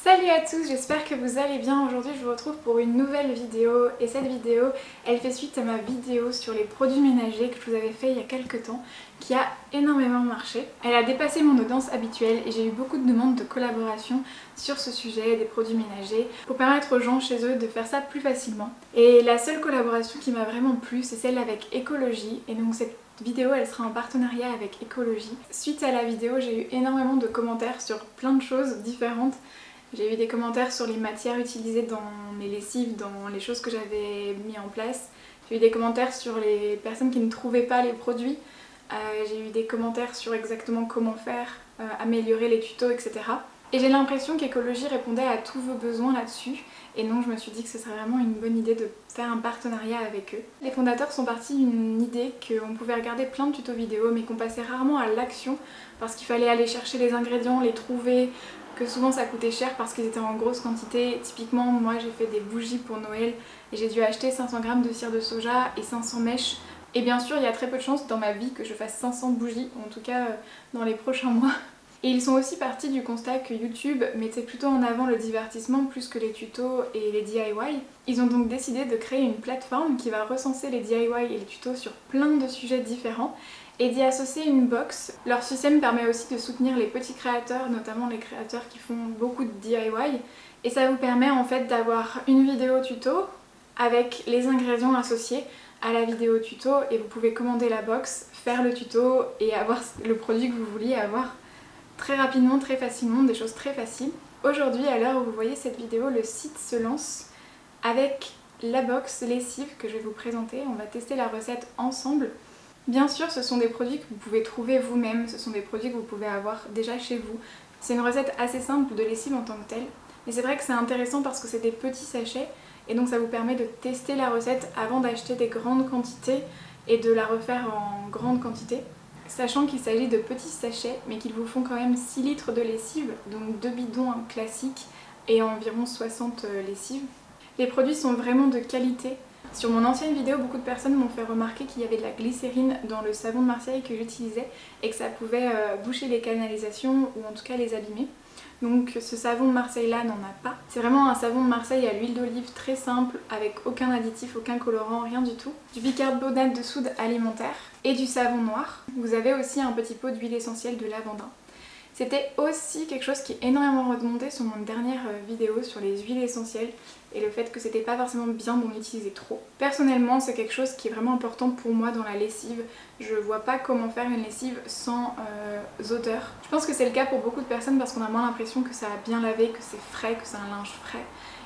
Salut à tous, j'espère que vous allez bien. Aujourd'hui je vous retrouve pour une nouvelle vidéo et cette vidéo elle fait suite à ma vidéo sur les produits ménagers que je vous avais fait il y a quelques temps qui a énormément marché. Elle a dépassé mon audience habituelle et j'ai eu beaucoup de demandes de collaboration sur ce sujet des produits ménagers pour permettre aux gens chez eux de faire ça plus facilement. Et la seule collaboration qui m'a vraiment plu c'est celle avec Ecologie et donc cette vidéo elle sera en partenariat avec Ecologie. Suite à la vidéo j'ai eu énormément de commentaires sur plein de choses différentes. J'ai eu des commentaires sur les matières utilisées dans mes lessives, dans les choses que j'avais mis en place. J'ai eu des commentaires sur les personnes qui ne trouvaient pas les produits. J'ai eu des commentaires sur exactement comment faire, améliorer les tutos, etc. Et j'ai l'impression qu'Ecologie répondait à tous vos besoins là-dessus. Et donc je me suis dit que ce serait vraiment une bonne idée de faire un partenariat avec eux. Les fondateurs sont partis d'une idée qu'on pouvait regarder plein de tutos vidéo mais qu'on passait rarement à l'action parce qu'il fallait aller chercher les ingrédients, les trouver, que souvent ça coûtait cher parce qu'ils étaient en grosse quantité. Typiquement moi j'ai fait des bougies pour Noël et j'ai dû acheter 500 g de cire de soja et 500 mèches. Et bien sûr il y a très peu de chances dans ma vie que je fasse 500 bougies, en tout cas dans les prochains mois. Et ils sont aussi partis du constat que YouTube mettait plutôt en avant le divertissement plus que les tutos et les DIY. Ils ont donc décidé de créer une plateforme qui va recenser les DIY et les tutos sur plein de sujets différents et d'y associer une box. Leur système permet aussi de soutenir les petits créateurs, notamment les créateurs qui font beaucoup de DIY. Et ça vous permet en fait d'avoir une vidéo tuto avec les ingrédients associés à la vidéo tuto et vous pouvez commander la box, faire le tuto et avoir le produit que vous vouliez avoir très rapidement, très facilement, des choses très faciles. Aujourd'hui, à l'heure où vous voyez cette vidéo, le site se lance avec la box lessive que je vais vous présenter. On va tester la recette ensemble. Bien sûr, ce sont des produits que vous pouvez trouver vous-même, ce sont des produits que vous pouvez avoir déjà chez vous. C'est une recette assez simple de lessive en tant que telle, mais c'est vrai que c'est intéressant parce que c'est des petits sachets et donc ça vous permet de tester la recette avant d'acheter des grandes quantités et de la refaire en grande quantité. Sachant qu'il s'agit de petits sachets mais qu'ils vous font quand même 6 litres de lessive, donc 2 bidons classiques et environ 60 lessives. Les produits sont vraiment de qualité. Sur mon ancienne vidéo, beaucoup de personnes m'ont fait remarquer qu'il y avait de la glycérine dans le savon de Marseille que j'utilisais et que ça pouvait boucher les canalisations ou en tout cas les abîmer. Donc ce savon de Marseille là n'en a pas. C'est vraiment un savon de Marseille à l'huile d'olive très simple, avec aucun additif, aucun colorant, rien du tout. Du bicarbonate de soude alimentaire et du savon noir. Vous avez aussi un petit pot d'huile essentielle de lavandin. C'était aussi quelque chose qui est énormément redemandé sur mon dernière vidéo sur les huiles essentielles et le fait que c'était pas forcément bien d'en utiliser trop. Personnellement, c'est quelque chose qui est vraiment important pour moi dans la lessive. Je vois pas comment faire une lessive sans odeur. Je pense que c'est le cas pour beaucoup de personnes parce qu'on a moins l'impression que ça a bien lavé, que c'est frais, que c'est un linge frais.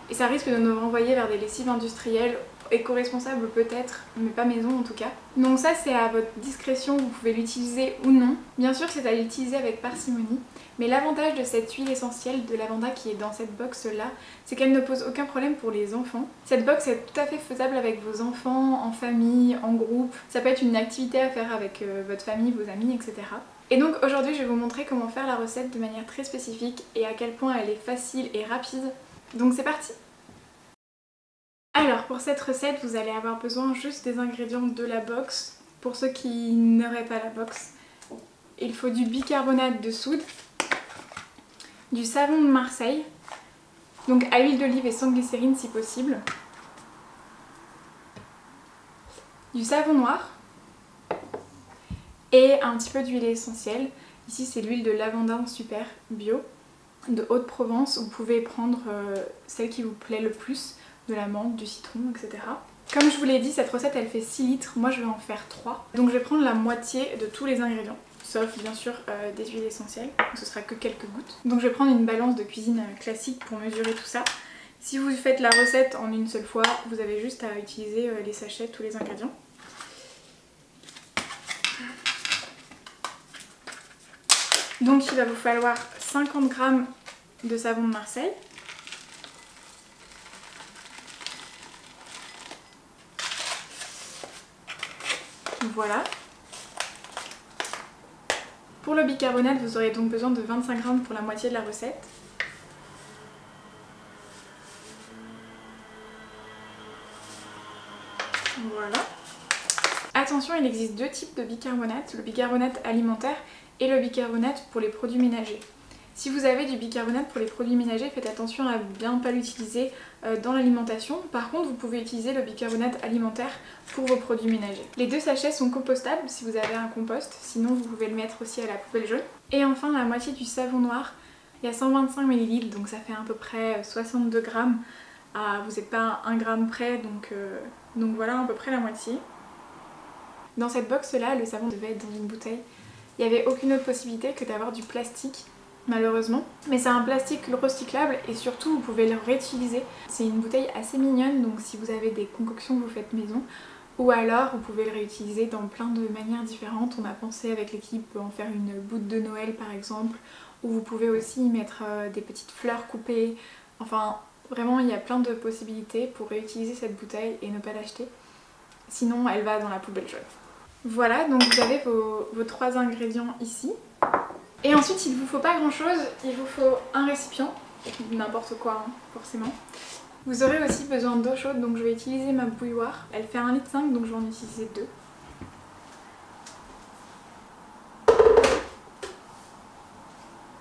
Et ça risque de nous renvoyer vers des lessives industrielles, éco-responsables peut-être, mais pas maison en tout cas. Donc ça c'est à votre discrétion, vous pouvez l'utiliser ou non. Bien sûr c'est à l'utiliser avec parcimonie, mais l'avantage de cette huile essentielle de lavanda qui est dans cette box là, c'est qu'elle ne pose aucun problème pour les enfants. Cette box est tout à fait faisable avec vos enfants, en famille, en groupe. Ça peut être une activité à faire avec votre famille, vos amis, etc. Et donc aujourd'hui je vais vous montrer comment faire la recette de manière très spécifique et à quel point elle est facile et rapide. Donc c'est parti! Alors pour cette recette vous allez avoir besoin juste des ingrédients de la box. Pour ceux qui n'auraient pas la box, il faut du bicarbonate de soude, du savon de Marseille, donc à l'huile d'olive et sans glycérine si possible, du savon noir et un petit peu d'huile essentielle. Ici c'est l'huile de lavandin super bio de Haute-Provence. Vous pouvez prendre celle qui vous plaît le plus, de la menthe, du citron, etc. Comme je vous l'ai dit, cette recette elle fait 6 litres, moi je vais en faire 3. Donc je vais prendre la moitié de tous les ingrédients, sauf bien sûr des huiles essentielles, donc ce sera que quelques gouttes. Donc je vais prendre une balance de cuisine classique pour mesurer tout ça. Si vous faites la recette en une seule fois, vous avez juste à utiliser les sachets, tous les ingrédients. Donc il va vous falloir 50 g de savon de Marseille, voilà. Pour le bicarbonate, vous aurez donc besoin de 25 g pour la moitié de la recette. Voilà. Attention, il existe deux types de bicarbonate, le bicarbonate alimentaire et le bicarbonate pour les produits ménagers. Si vous avez du bicarbonate pour les produits ménagers, faites attention à bien pas l'utiliser dans l'alimentation. Par contre, vous pouvez utiliser le bicarbonate alimentaire pour vos produits ménagers. Les 2 sachets sont compostables si vous avez un compost, sinon vous pouvez le mettre aussi à la poubelle jaune. Et enfin, la moitié du savon noir, il y a 125 ml, donc ça fait à peu près 62 grammes. Vous n'êtes pas à 1 gramme près, donc voilà à peu près la moitié. Dans cette box là, le savon devait être dans une bouteille. Il n'y avait aucune autre possibilité que d'avoir du plastique, malheureusement. Mais c'est un plastique recyclable et surtout vous pouvez le réutiliser. C'est une bouteille assez mignonne, donc si vous avez des concoctions que vous faites maison, ou alors vous pouvez le réutiliser dans plein de manières différentes. On a pensé avec l'équipe en faire une boute de Noël par exemple, ou vous pouvez aussi y mettre des petites fleurs coupées. Enfin, vraiment il y a plein de possibilités pour réutiliser cette bouteille et ne pas l'acheter. Sinon elle va dans la poubelle jaune. Voilà, donc vous avez vos 3 ingrédients ici. Et ensuite il ne vous faut pas grand chose, il vous faut un récipient, n'importe quoi hein, forcément. Vous aurez aussi besoin d'eau chaude, donc je vais utiliser ma bouilloire. Elle fait 1,5 litre, donc je vais en utiliser 2.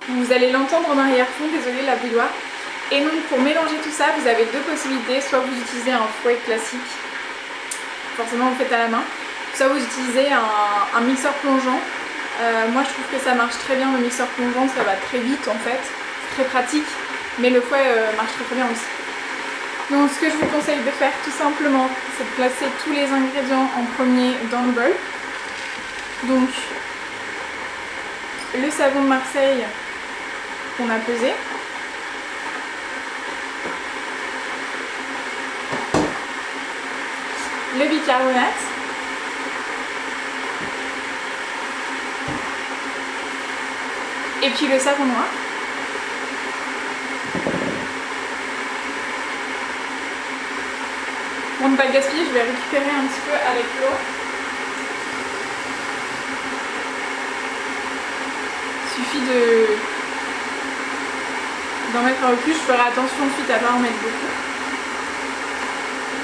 Vous allez l'entendre en arrière-fond, désolé la bouilloire. Et donc pour mélanger tout ça, vous avez 2 possibilités, soit vous utilisez un fouet classique, forcément vous faites à la main, soit vous utilisez un mixeur plongeant. Moi je trouve que ça marche très bien le mixeur plongeant, ça va très vite en fait, c'est très pratique, mais le fouet marche très bien aussi. Donc ce que je vous conseille de faire tout simplement, c'est de placer tous les ingrédients en premier dans le bol. Donc le savon de Marseille qu'on a pesé. Le bicarbonate. Et puis le savon noir. Pour ne pas le gaspiller, je vais récupérer un petit peu avec l'eau. Il suffit d'en mettre un peu plus, je ferai attention ensuite à ne pas en mettre beaucoup.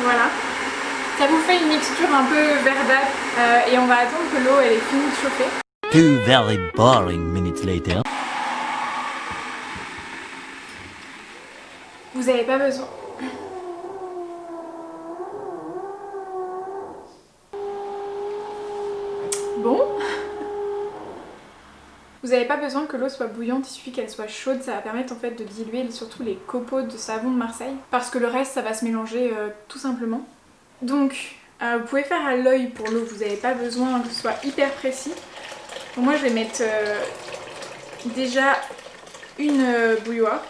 Voilà. Ça vous fait une mixture un peu verdâtre et on va attendre que l'eau elle ait fini de chauffer. 2 very boring minutes later. Vous n'avez pas besoin. Bon. Vous n'avez pas besoin que l'eau soit bouillante, il suffit qu'elle soit chaude, ça va permettre en fait de diluer surtout les copeaux de savon de Marseille, parce que le reste ça va se mélanger tout simplement. Donc vous pouvez faire à l'œil pour l'eau, vous n'avez pas besoin que ce soit hyper précis. Donc moi je vais mettre déjà une bouilloire.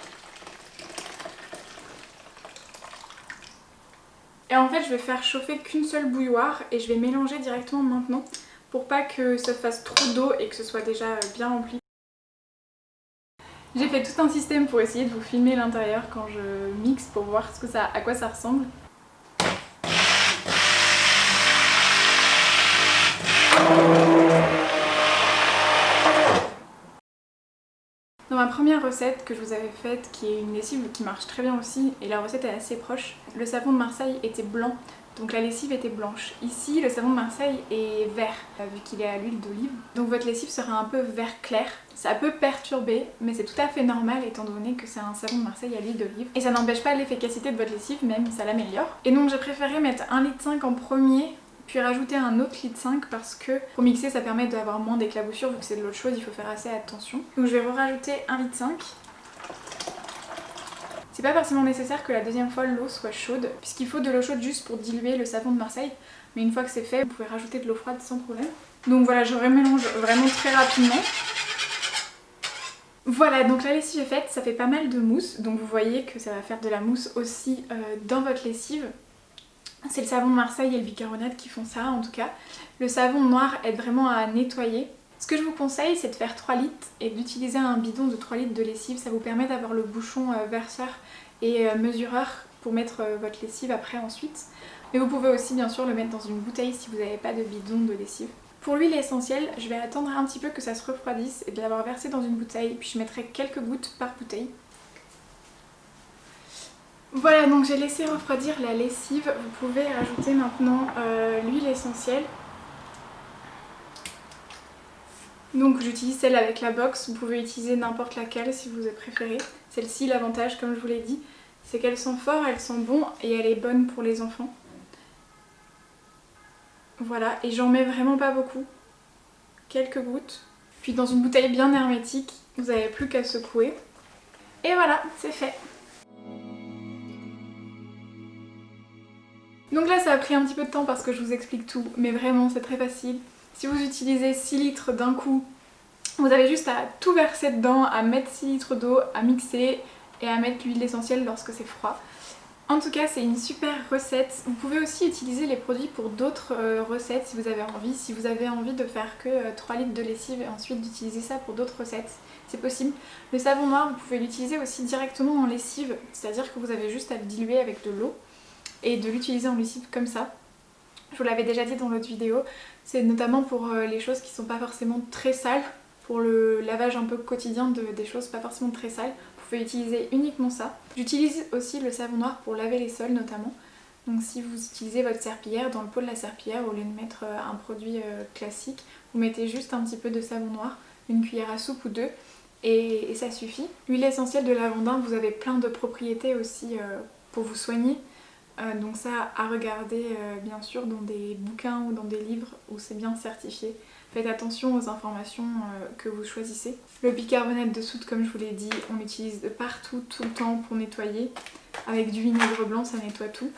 Et en fait je vais faire chauffer qu'une seule bouilloire et je vais mélanger directement maintenant pour pas que ça fasse trop d'eau et que ce soit déjà bien rempli. J'ai fait tout un système pour essayer de vous filmer l'intérieur quand je mixe pour voir à quoi ça ressemble. Dans ma première recette que je vous avais faite, qui est une lessive qui marche très bien aussi, et la recette est assez proche, le savon de Marseille était blanc, donc la lessive était blanche. Ici, le savon de Marseille est vert, vu qu'il est à l'huile d'olive. Donc votre lessive sera un peu vert clair. Ça peut perturber, mais c'est tout à fait normal étant donné que c'est un savon de Marseille à l'huile d'olive. Et ça n'empêche pas l'efficacité de votre lessive, même ça l'améliore. Et donc j'ai préféré mettre 1,5 litre en premier, puis rajouter un autre litre 5 parce que pour mixer ça permet d'avoir moins d'éclaboussures, vu que c'est de l'eau chaude, il faut faire assez attention. Donc je vais rajouter 1,5 litre. C'est pas forcément nécessaire que la deuxième fois l'eau soit chaude, puisqu'il faut de l'eau chaude juste pour diluer le savon de Marseille, mais une fois que c'est fait, vous pouvez rajouter de l'eau froide sans problème. Donc voilà, je remélange vraiment très rapidement. Voilà, donc la lessive est faite, ça fait pas mal de mousse, donc vous voyez que ça va faire de la mousse aussi dans votre lessive. C'est le savon de Marseille et le bicarbonate qui font ça en tout cas. Le savon noir aide vraiment à nettoyer. Ce que je vous conseille, c'est de faire 3 litres et d'utiliser un bidon de 3 litres de lessive. Ça vous permet d'avoir le bouchon verseur et mesureur pour mettre votre lessive après ensuite. Mais vous pouvez aussi bien sûr le mettre dans une bouteille si vous n'avez pas de bidon de lessive. Pour l'huile essentielle, je vais attendre un petit peu que ça se refroidisse et de l'avoir versé dans une bouteille, puis je mettrai quelques gouttes par bouteille. Voilà, donc j'ai laissé refroidir la lessive. Vous pouvez rajouter maintenant l'huile essentielle. Donc j'utilise celle avec la box, vous pouvez utiliser n'importe laquelle si vous avez préféré. Celle-ci, l'avantage comme je vous l'ai dit, c'est qu'elle sent fort, elle sent bon et elle est bonne pour les enfants. Voilà, et j'en mets vraiment pas beaucoup, quelques gouttes. Puis dans une bouteille bien hermétique, vous n'avez plus qu'à secouer. Et voilà, c'est fait. Donc là ça a pris un petit peu de temps parce que je vous explique tout, mais vraiment c'est très facile. Si vous utilisez 6 litres d'un coup, vous avez juste à tout verser dedans, à mettre 6 litres d'eau, à mixer et à mettre l'huile essentielle lorsque c'est froid. En tout cas c'est une super recette. Vous pouvez aussi utiliser les produits pour d'autres recettes si vous avez envie. Si vous avez envie de faire que 3 litres de lessive et ensuite d'utiliser ça pour d'autres recettes, c'est possible. Le savon noir vous pouvez l'utiliser aussi directement en lessive, c'est-à-dire que vous avez juste à le diluer avec de l'eau et de l'utiliser en lessive comme ça. Je vous l'avais déjà dit dans l'autre vidéo, c'est notamment pour les choses qui sont pas forcément très sales, pour le lavage un peu quotidien des choses pas forcément très sales. Vous pouvez utiliser uniquement ça. J'utilise aussi le savon noir pour laver les sols notamment. Donc si vous utilisez votre serpillière, dans le pot de la serpillière, au lieu de mettre un produit classique, vous mettez juste un petit peu de savon noir, une cuillère à soupe ou deux, et ça suffit. L'huile essentielle de lavandin, vous avez plein de propriétés aussi pour vous soigner. Donc ça à regarder bien sûr dans des bouquins ou dans des livres où c'est bien certifié. Faites attention aux informations que vous choisissez. Le bicarbonate de soude, comme je vous l'ai dit, on l'utilise de partout, tout le temps pour nettoyer. Avec du vinaigre blanc, ça nettoie tout.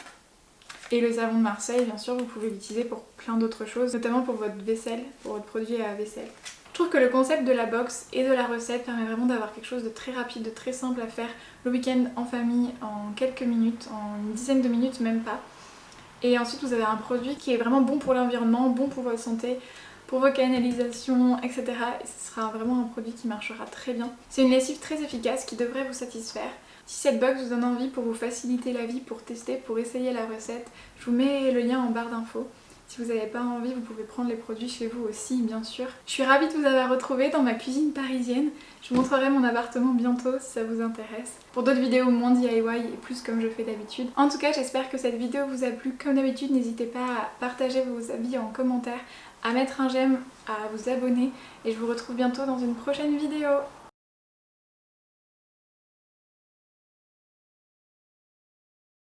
Et le savon de Marseille, bien sûr, vous pouvez l'utiliser pour plein d'autres choses, notamment pour votre vaisselle, pour votre produit à vaisselle. Je trouve que le concept de la box et de la recette permet vraiment d'avoir quelque chose de très rapide, de très simple à faire le week-end en famille en quelques minutes, en une dizaine de minutes même pas. Et ensuite vous avez un produit qui est vraiment bon pour l'environnement, bon pour votre santé, pour vos canalisations, etc. Et ce sera vraiment un produit qui marchera très bien. C'est une lessive très efficace qui devrait vous satisfaire. Si cette box vous donne envie pour vous faciliter la vie, pour tester, pour essayer la recette, je vous mets le lien en barre d'infos. Si vous n'avez pas envie, vous pouvez prendre les produits chez vous aussi, bien sûr. Je suis ravie de vous avoir retrouvé dans ma cuisine parisienne. Je vous montrerai mon appartement bientôt si ça vous intéresse. Pour d'autres vidéos moins DIY et plus comme je fais d'habitude. En tout cas, j'espère que cette vidéo vous a plu. Comme d'habitude, n'hésitez pas à partager vos avis en commentaire, à mettre un j'aime, à vous abonner. Et je vous retrouve bientôt dans une prochaine vidéo.